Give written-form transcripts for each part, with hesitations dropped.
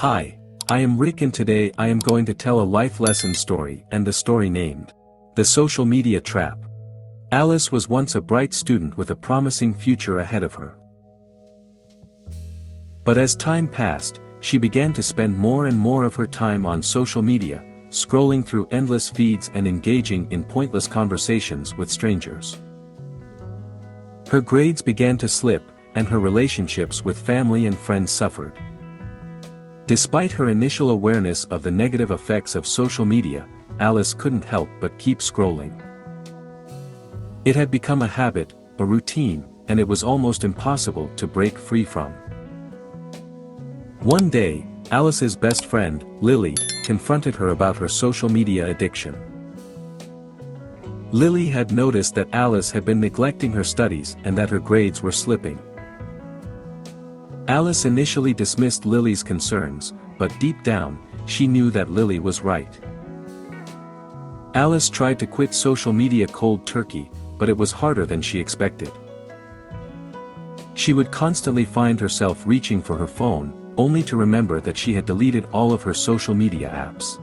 Hi, I am Rick and today I am going to tell a life lesson story and the story named The Social Media Trap. Alice was once a bright student with a promising future ahead of her. But as time passed, she began to spend more and more of her time on social media, scrolling through endless feeds and engaging in pointless conversations with strangers. Her grades began to slip, and her relationships with family and friends suffered. Despite her initial awareness of the negative effects of social media, Alice couldn't help but keep scrolling. It had become a habit, a routine, and it was almost impossible to break free from. One day, Alice's best friend, Lily, confronted her about her social media addiction. Lily had noticed that Alice had been neglecting her studies and that her grades were slipping. Alice initially dismissed Lily's concerns, but deep down, she knew that Lily was right. Alice tried to quit social media cold turkey, but it was harder than she expected. She would constantly find herself reaching for her phone, only to remember that she had deleted all of her social media apps.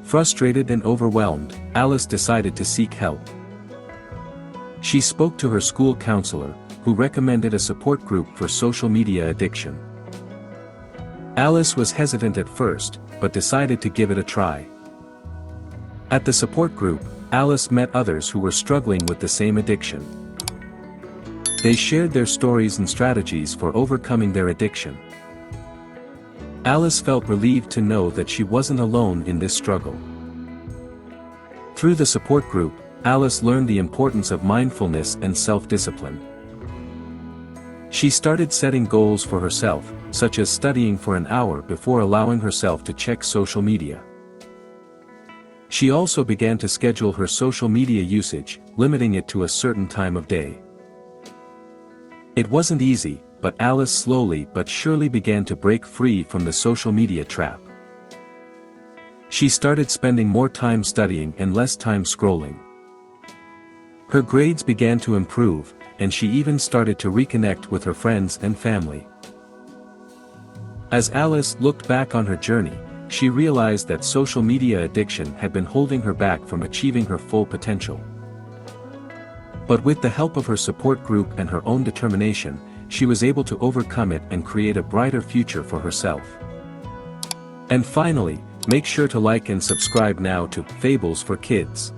Frustrated and overwhelmed, Alice decided to seek help. She spoke to her school counselor, who recommended a support group for social media addiction. Alice was hesitant at first, but decided to give it a try. At the support group, Alice met others who were struggling with the same addiction. They shared their stories and strategies for overcoming their addiction. Alice felt relieved to know that she wasn't alone in this struggle. Through the support group, Alice learned the importance of mindfulness and self-discipline. She started setting goals for herself, such as studying for an hour before allowing herself to check social media. She also began to schedule her social media usage, limiting it to a certain time of day. It wasn't easy, but Alice slowly but surely began to break free from the social media trap. She started spending more time studying and less time scrolling. Her grades began to improve, and she even started to reconnect with her friends and family. As Alice looked back on her journey, she realized that social media addiction had been holding her back from achieving her full potential. But with the help of her support group and her own determination, she was able to overcome it and create a brighter future for herself. And finally, make sure to like and subscribe now to Fables for Kids.